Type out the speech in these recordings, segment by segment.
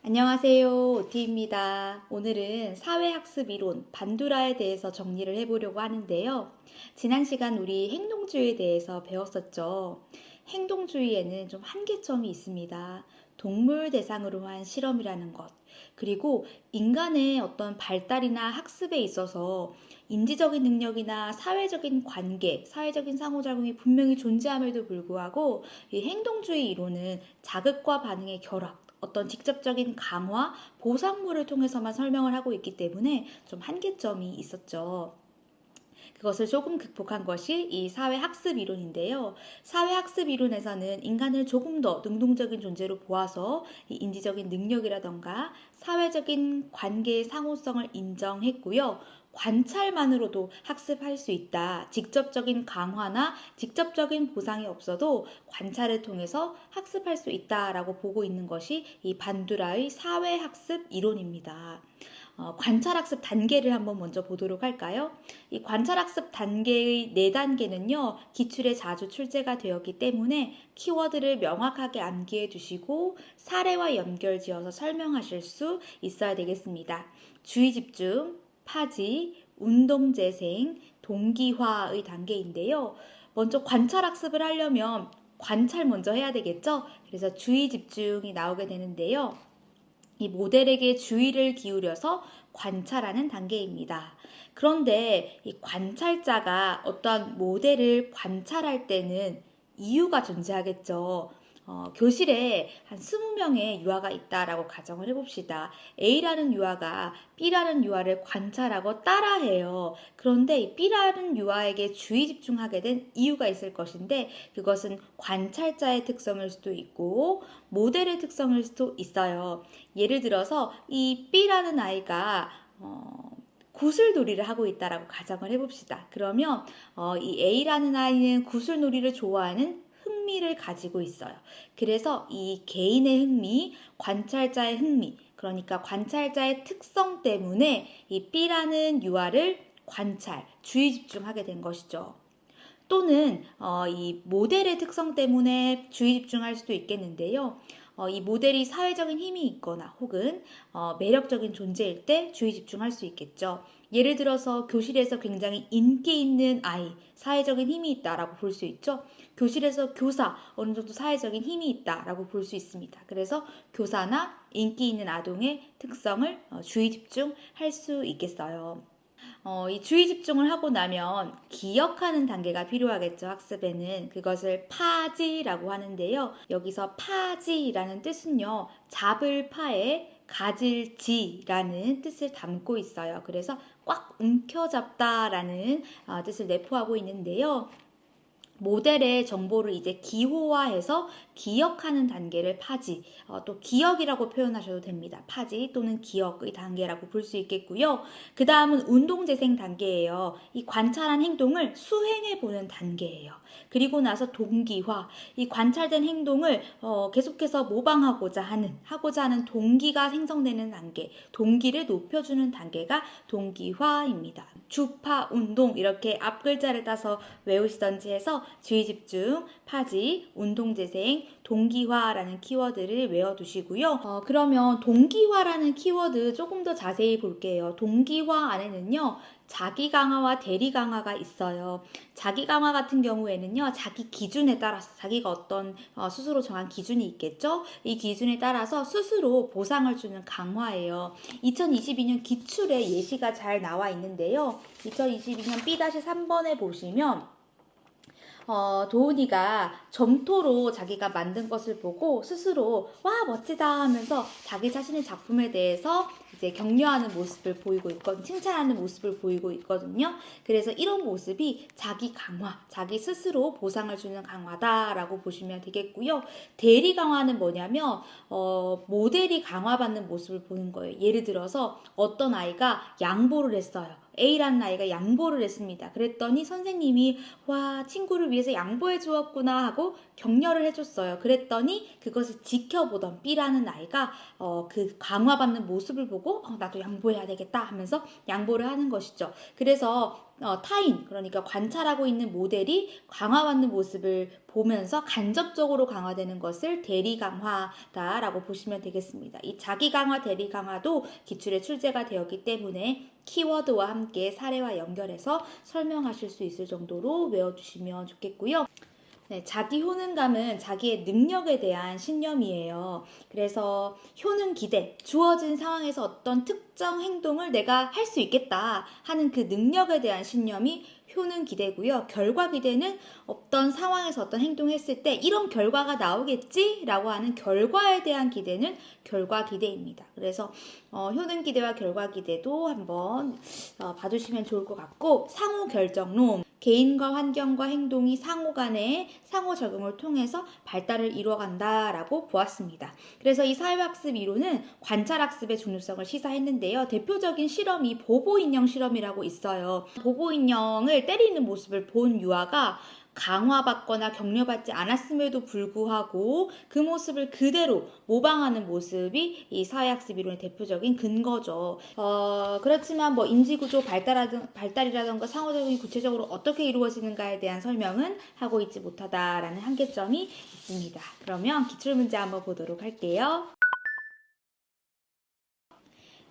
안녕하세요. 오티입니다. 오늘은 사회학습 이론 반두라에 대해서 정리를 해보려고 하는데요. 지난 시간 우리 행동주의에 대해서 배웠었죠. 행동주의에는 좀 한계점이 있습니다. 동물 대상으로 한 실험이라는 것, 그리고 인간의 어떤 발달이나 학습에 있어서 인지적인 능력이나 사회적인 관계, 사회적인 상호작용이 분명히 존재함에도 불구하고 이 행동주의 이론은 자극과 반응의 결합, 어떤 직접적인 강화, 보상물을 통해서만 설명을 하고 있기 때문에 좀 한계점이 있었죠. 그것을 조금 극복한 것이 이 사회학습 이론인데요. 사회학습 이론에서는 인간을 조금 더 능동적인 존재로 보아서 이 인지적인 능력이라던가 사회적인 관계의 상호성을 인정했고요. 관찰만으로도 학습할 수 있다. 직접적인 강화나 직접적인 보상이 없어도 관찰을 통해서 학습할 수 있다라고 보고 있는 것이 이 반두라의 사회학습 이론입니다. 관찰학습 단계를 한번 먼저 보도록 할까요? 이 관찰학습 단계의 4단계는요, 기출에 자주 출제가 되었기 때문에 키워드를 명확하게 암기해 두시고 사례와 연결지어서 설명하실 수 있어야 되겠습니다. 주의 집중, 파지, 운동재생, 동기화의 단계인데요. 먼저 관찰학습을 하려면 관찰 먼저 해야 되겠죠? 그래서 주의 집중이 나오게 되는데요. 이 모델에게 주의를 기울여서 관찰하는 단계입니다. 그런데 이 관찰자가 어떤 모델을 관찰할 때는 이유가 존재하겠죠. 교실에 한 20명의 유아가 있다라고 가정을 해봅시다. A라는 유아가 B라는 유아를 관찰하고 따라해요. 그런데 이 B라는 유아에게 주의 집중하게 된 이유가 있을 것인데 그것은 관찰자의 특성일 수도 있고 모델의 특성일 수도 있어요. 예를 들어서 이 B라는 아이가 구슬놀이를 하고 있다라고 가정을 해봅시다. 그러면 이 A라는 아이는 구슬놀이를 좋아하는 흥미를 가지고 있어요. 그래서 이 개인의 흥미, 관찰자의 흥미, 그러니까 관찰자의 특성 때문에 이 B라는 유아를 관찰, 주의 집중하게 된 것이죠. 또는 이 모델의 특성 때문에 주의 집중할 수도 있겠는데요. 이 모델이 사회적인 힘이 있거나 혹은 매력적인 존재일 때 주의 집중할 수 있겠죠. 예를 들어서 교실에서 굉장히 인기 있는 아이, 사회적인 힘이 있다라고 볼 수 있죠. 교실에서 교사, 어느 정도 사회적인 힘이 있다라고 볼 수 있습니다. 그래서 교사나 인기 있는 아동의 특성을 주의 집중할 수 있겠어요. 이 주의 집중을 하고 나면 기억하는 단계가 필요하겠죠. 학습에는 그것을 파지라고 하는데요. 여기서 파지라는 뜻은요. 잡을 파에 가질 지라는 뜻을 담고 있어요. 그래서 꽉 움켜잡다라는 뜻을 내포하고 있는데요. 모델의 정보를 이제 기호화해서 기억하는 단계를 파지, 또 기억이라고 표현하셔도 됩니다. 파지 또는 기억의 단계라고 볼 수 있겠고요. 그 다음은 운동재생 단계예요. 이 관찰한 행동을 수행해보는 단계예요. 그리고 나서 동기화, 이 관찰된 행동을 계속해서 하고자 하는 동기가 생성되는 단계, 동기를 높여주는 단계가 동기화입니다. 주파, 운동 이렇게 앞글자를 따서 외우시던지 해서 주의 집중, 파지, 운동재생, 동기화라는 키워드를 외워두시고요. 그러면 동기화라는 키워드 조금 더 자세히 볼게요. 동기화 안에는요. 자기 강화와 대리 강화가 있어요. 자기 강화 같은 경우에는요. 자기 기준에 따라서 자기가 어떤 스스로 정한 기준이 있겠죠. 이 기준에 따라서 스스로 보상을 주는 강화예요. 2022년 기출에 예시가 잘 나와 있는데요. 2022년 B-3번에 보시면 도훈이가 점토로 자기가 만든 것을 보고 스스로 와 멋지다 하면서 자기 자신의 작품에 대해서 이제 격려하는 모습을 보이고 있거든요. 칭찬하는 모습을 보이고 있거든요. 그래서 이런 모습이 자기 강화, 자기 스스로 보상을 주는 강화다라고 보시면 되겠고요. 대리 강화는 뭐냐면 모델이 강화받는 모습을 보는 거예요. 예를 들어서 어떤 아이가 양보를 했어요. A라는 아이가 양보를 했습니다. 그랬더니 선생님이 와 친구를 위해서 양보해 주었구나 하고 격려를 해줬어요. 그랬더니 그것을 지켜보던 B라는 아이가 그 강화받는 모습을 보고 나도 양보해야 되겠다 하면서 양보를 하는 것이죠. 그래서 타인, 그러니까 관찰하고 있는 모델이 강화받는 모습을 보면서 간접적으로 강화되는 것을 대리 강화다라고 보시면 되겠습니다. 이 자기 강화, 대리 강화도 기출에 출제가 되었기 때문에 키워드와 함께 사례와 연결해서 설명하실 수 있을 정도로 외워두시면 좋겠고요. 네, 자기 효능감은 자기의 능력에 대한 신념이에요. 그래서 효능 기대, 주어진 상황에서 어떤 특정 행동을 내가 할 수 있겠다 하는 그 능력에 대한 신념이 효능 기대고요. 결과 기대는 어떤 상황에서 어떤 행동을 했을 때 이런 결과가 나오겠지라고 하는 결과에 대한 기대는 결과 기대입니다. 그래서 효능 기대와 결과 기대도 한번 봐두시면 좋을 것 같고, 상호 결정론. 개인과 환경과 행동이 상호 간의 상호작용을 통해서 발달을 이루어간다라고 보았습니다. 그래서 이 사회학습 이론은 관찰학습의 중요성을 시사했는데요. 대표적인 실험이 보보인형 실험이라고 있어요. 보보인형을 때리는 모습을 본 유아가 강화받거나 격려받지 않았음에도 불구하고 그 모습을 그대로 모방하는 모습이 이 사회학습 이론의 대표적인 근거죠. 그렇지만 인지구조 발달이라던가 상호작용이 구체적으로 어떻게 이루어지는가에 대한 설명은 하고 있지 못하다라는 한계점이 있습니다. 그러면 기출문제 한번 보도록 할게요.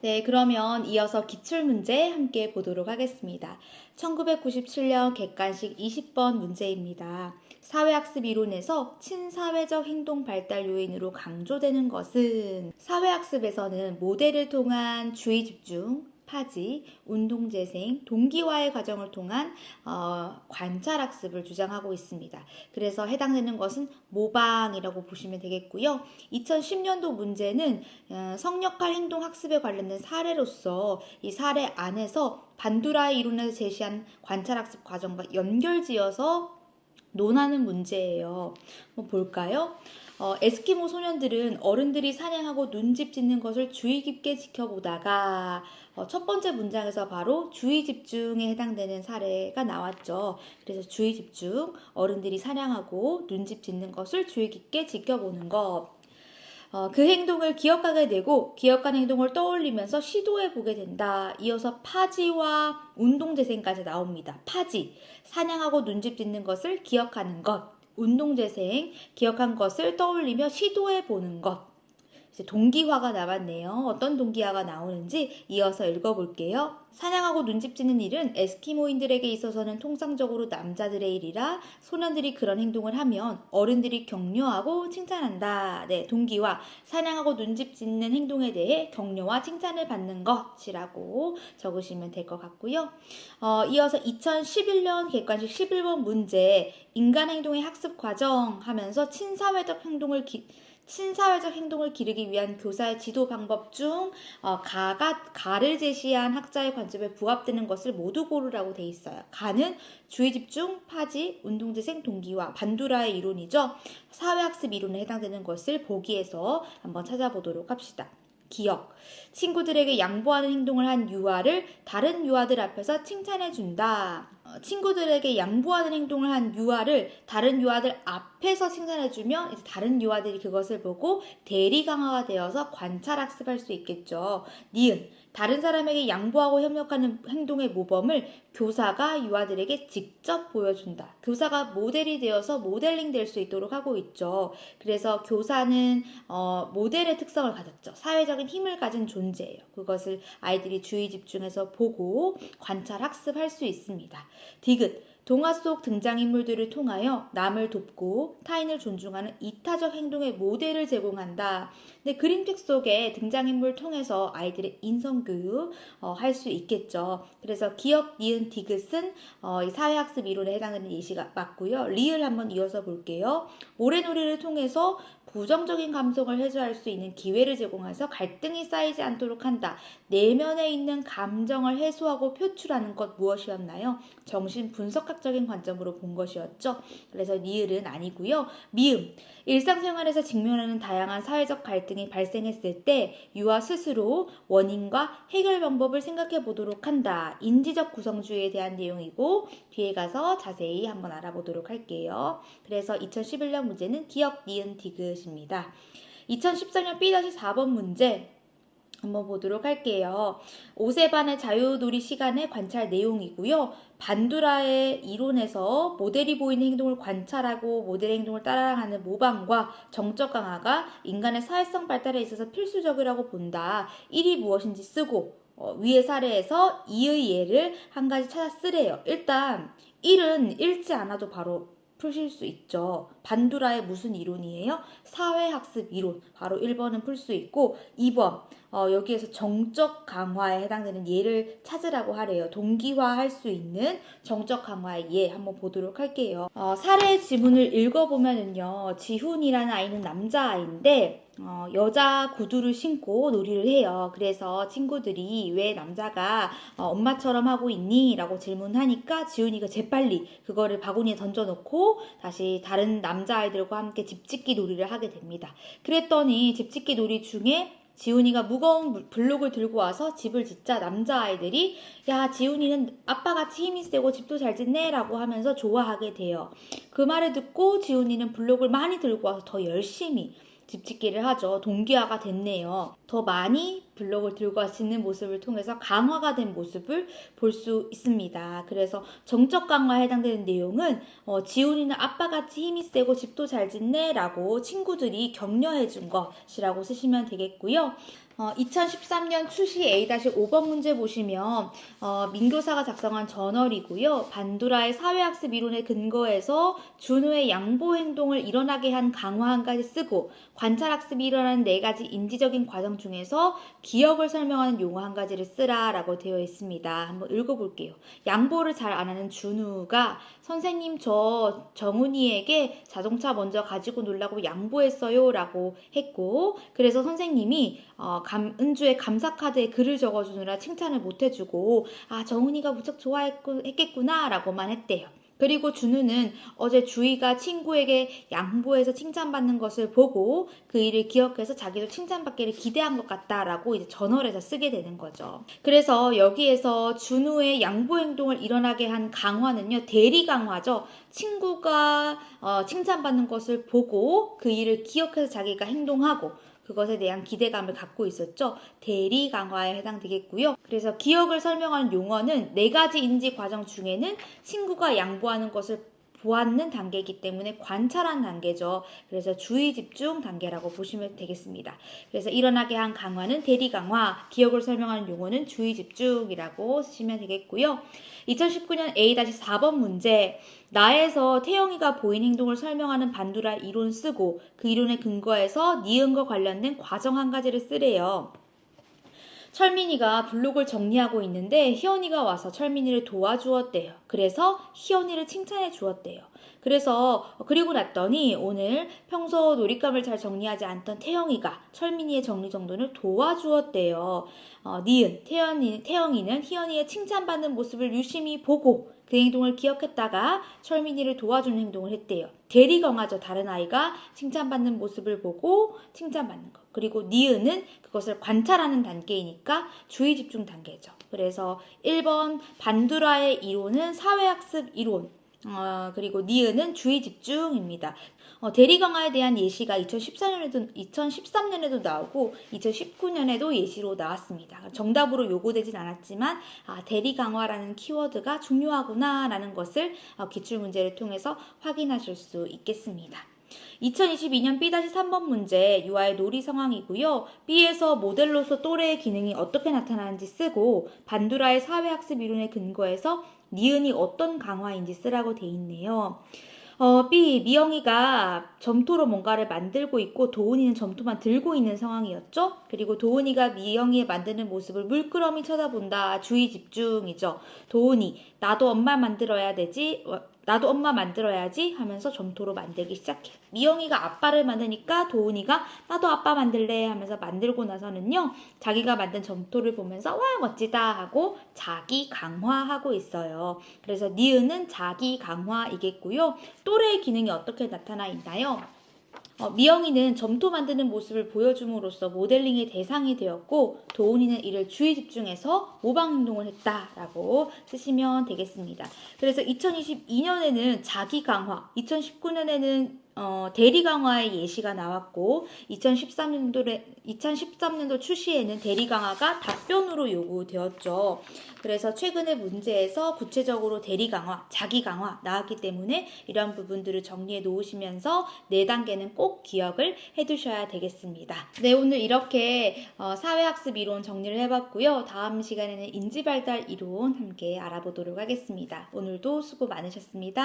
네, 그러면 이어서 기출문제 함께 보도록 하겠습니다. 1997년 객관식 20번 문제입니다. 사회학습 이론에서 친사회적 행동 발달 요인으로 강조되는 것은, 사회학습에서는 모델을 통한 주의 집중, 파지, 운동재생, 동기화의 과정을 통한 관찰학습을 주장하고 있습니다. 그래서 해당되는 것은 모방이라고 보시면 되겠고요. 2010년도 문제는 성역할 행동 학습에 관련된 사례로서 이 사례 안에서 반두라의 이론에서 제시한 관찰학습 과정과 연결지어서 논하는 문제예요. 한번 볼까요? 에스키모 소년들은 어른들이 사냥하고 눈집 짓는 것을 주의 깊게 지켜보다가 첫 번째 문장에서 바로 주의 집중에 해당되는 사례가 나왔죠. 그래서 주의 집중, 어른들이 사냥하고 눈집 짓는 것을 주의 깊게 지켜보는 것. 그 행동을 기억하게 되고 기억한 행동을 떠올리면서 시도해보게 된다. 이어서 파지와 운동재생까지 나옵니다. 파지, 사냥하고 눈집 짓는 것을 기억하는 것. 운동재생, 기억한 것을 떠올리며 시도해보는 것. 이제 동기화가 나왔네요. 어떤 동기화가 나오는지 이어서 읽어볼게요. 사냥하고 눈집 짓는 일은 에스키모인들에게 있어서는 통상적으로 남자들의 일이라 소년들이 그런 행동을 하면 어른들이 격려하고 칭찬한다. 네, 동기화. 사냥하고 눈집 짓는 행동에 대해 격려와 칭찬을 받는 것이라고 적으시면 될 것 같고요. 이어서 2011년 객관식 11번 문제, 인간 행동의 학습 과정 하면서 친사회적 행동을 기르기 위한 교사의 지도 방법 중 가를 제시한 학자의 관점에 부합되는 것을 모두 고르라고 돼 있어요. 가는 주의 집중, 파지, 운동재생, 동기화, 반두라의 이론이죠. 사회학습 이론에 해당되는 것을 보기에서 한번 찾아보도록 합시다. 기억. 친구들에게 양보하는 행동을 한 유아를 다른 유아들 앞에서 칭찬해준다. 친구들에게 양보하는 행동을 한 유아를 다른 유아들 앞에서 칭찬해주면 이제 다른 유아들이 그것을 보고 대리 강화가 되어서 관찰학습할 수 있겠죠. 니은. 다른 사람에게 양보하고 협력하는 행동의 모범을 교사가 유아들에게 직접 보여준다. 교사가 모델이 되어서 모델링 될 수 있도록 하고 있죠. 그래서 교사는 모델의 특성을 가졌죠. 사회적인 힘을 가진 존재예요. 그것을 아이들이 주의 집중해서 보고 관찰 학습할 수 있습니다. 디귿. 동화 속 등장인물들을 통하여 남을 돕고 타인을 존중하는 이타적 행동의 모델을 제공한다. 근데 그림책 속에 등장인물 통해서 아이들의 인성교육 할 수 있겠죠. 그래서 기억, 니은, 디귿은 이 사회학습 이론에 해당되는 예시가 맞고요. 리을 한번 이어서 볼게요. 모래놀이를 통해서 부정적인 감성을 해소할 수 있는 기회를 제공해서 갈등이 쌓이지 않도록 한다. 내면에 있는 감정을 해소하고 표출하는 것 무엇이었나요? 정신 분석학적인 관점으로 본 것이었죠. 그래서 리을은 아니고요. 미음. 일상생활에서 직면하는 다양한 사회적 갈등이 발생했을 때 유아 스스로 원인과 해결 방법을 생각해 보도록 한다. 인지적 구성주의에 대한 내용이고 뒤에 가서 자세히 한번 알아보도록 할게요. 그래서 2011년 문제는 기억, 니은, 디귿입니다. 2014년 B-4번 문제. 한번 보도록 할게요. 오세반의 자유놀이 시간의 관찰 내용이고요. 반두라의 이론에서 모델이 보이는 행동을 관찰하고 모델의 행동을 따라하는 모방과 정적 강화가 인간의 사회성 발달에 있어서 필수적이라고 본다. 1이 무엇인지 쓰고 위의 사례에서 2의 예를 한 가지 찾아 쓰래요. 일단 1은 읽지 않아도 바로 푸실 수 있죠. 반두라의 무슨 이론이에요? 사회학습 이론. 바로 1번은 풀 수 있고 2번 여기에서 정적 강화에 해당되는 예를 찾으라고 하래요. 동기화할 수 있는 정적 강화의 예 한번 보도록 할게요. 사례 지문을 읽어보면은요. 지훈이라는 아이는 남자아이인데 여자 구두를 신고 놀이를 해요. 그래서 친구들이 왜 남자가 엄마처럼 하고 있니? 라고 질문하니까 지훈이가 재빨리 그거를 바구니에 던져놓고 다시 다른 남자아이들과 함께 집짓기 놀이를 하게 됩니다. 그랬더니 집짓기 놀이 중에 지훈이가 무거운 블록을 들고 와서 집을 짓자 남자아이들이 야 지훈이는 아빠같이 힘이 세고 집도 잘 짓네 라고 하면서 좋아하게 돼요. 그 말을 듣고 지훈이는 블록을 많이 들고 와서 더 열심히 집짓기를 하죠. 동기화가 됐네요. 더 많이 블록을 들고 하시는 모습을 통해서 강화가 된 모습을 볼 수 있습니다. 그래서 정적 강화에 해당되는 내용은 지훈이는 아빠같이 힘이 세고 집도 잘 짓네 라고 친구들이 격려해 준 것이라고 쓰시면 되겠고요. 2013년 출시 A-5번 문제 보시면 민교사가 작성한 저널이고요. 반두라의 사회학습 이론에 근거해서 준우의 양보 행동을 일어나게 한 강화 한 가지 쓰고 관찰학습이 일어나는 4가지 인지적인 과정 중에서 기억을 설명하는 용어 한 가지를 쓰라라고 되어 있습니다. 한번 읽어볼게요. 양보를 잘 안 하는 준우가 선생님 저 정훈이에게 자동차 먼저 가지고 놀라고 양보했어요 라고 했고 그래서 선생님이 은주의 감사카드에 글을 적어주느라 칭찬을 못해주고 정훈이가 무척 좋아했겠구나 라고만 했대요. 그리고 준우는 어제 주희가 친구에게 양보해서 칭찬받는 것을 보고 그 일을 기억해서 자기도 칭찬받기를 기대한 것 같다라고 이제 저널에서 쓰게 되는 거죠. 그래서 여기에서 준우의 양보 행동을 일어나게 한 강화는요, 대리 강화죠. 친구가 칭찬받는 것을 보고 그 일을 기억해서 자기가 행동하고 그것에 대한 기대감을 갖고 있었죠. 대리 강화에 해당되겠고요. 그래서 기억을 설명하는 용어는 4가지 인지 과정 중에는 친구가 양보하는 것을 보았는 단계이기 때문에 관찰한 단계죠. 그래서 주의 집중 단계라고 보시면 되겠습니다. 그래서 일어나게 한 강화는 대리 강화, 기억을 설명하는 용어는 주의 집중이라고 쓰시면 되겠고요. 2019년 A-4번 문제. 나에서 태영이가 보인 행동을 설명하는 반두라 이론 쓰고 그 이론에 근거해서 니은과 관련된 과정 한 가지를 쓰래요. 철민이가 블록을 정리하고 있는데 희연이가 와서 철민이를 도와주었대요. 그래서 희연이를 칭찬해 주었대요. 그리고 났더니 오늘 평소 놀잇감을 잘 정리하지 않던 태영이가 철민이의 정리정돈을 도와주었대요. 니은, 태영이는 희연이의 칭찬받는 모습을 유심히 보고 그 행동을 기억했다가 철민이를 도와주는 행동을 했대요. 대리경하죠. 다른 아이가 칭찬받는 모습을 보고 칭찬받는 것. 그리고 니은은 그것을 관찰하는 단계이니까 주의 집중 단계죠. 그래서 1번 반두라의 이론은 사회학습 이론, 그리고 니은은 주의 집중입니다. 대리강화에 대한 예시가 2013년에도 나오고 2019년에도 예시로 나왔습니다. 정답으로 요구되진 않았지만 대리강화라는 키워드가 중요하구나 라는 것을 기출문제를 통해서 확인하실 수 있겠습니다. 2022년 B-3번 문제 유아의 놀이 상황이고요. B에서 모델로서 또래의 기능이 어떻게 나타나는지 쓰고 반두라의 사회학습 이론에 근거해서 니은이 어떤 강화인지 쓰라고 돼 있네요. B. 미영이가 점토로 뭔가를 만들고 있고 도훈이는 점토만 들고 있는 상황이었죠. 그리고 도훈이가 미영이의 만드는 모습을 물끄러미 쳐다본다. 주의 집중이죠. 도훈이 나도 엄마 만들어야지 하면서 점토로 만들기 시작해. 미영이가 아빠를 만드니까 도훈이가 나도 아빠 만들래 하면서 만들고 나서는요. 자기가 만든 점토를 보면서 와 멋지다 하고 자기 강화하고 있어요. 그래서 니은은 자기 강화이겠고요. 또래의 기능이 어떻게 나타나 있나요? 미영이는 점토 만드는 모습을 보여줌으로써 모델링의 대상이 되었고 도훈이는 이를 주의 집중해서 모방 행동을 했다라고 쓰시면 되겠습니다. 그래서 2022년에는 자기 강화, 2019년에는 대리 강화의 예시가 나왔고 2013년도 출시에는 대리 강화가 답변으로 요구되었죠. 그래서 최근의 문제에서 구체적으로 대리 강화, 자기 강화 나왔기 때문에 이런 부분들을 정리해 놓으시면서 4단계는 꼭 기억을 해 두셔야 되겠습니다. 네, 오늘 이렇게 사회학습 이론 정리를 해봤고요. 다음 시간에는 인지발달 이론 함께 알아보도록 하겠습니다. 오늘도 수고 많으셨습니다.